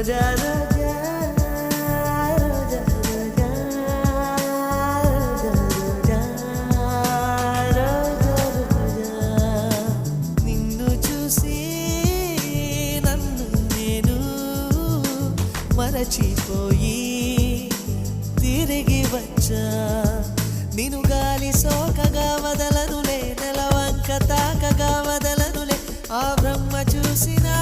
రోజా రోజా రోజా రోజా రోజా రోజా రోజా నిన్ను చూసి నన్ను నేను మరచిపోయి తిరిగి వచ్చా నిన్ను గాలి సోకగా వదలనులే నెలవంక తాకగా వదలనులే ఆ బ్రహ్మ చూసినా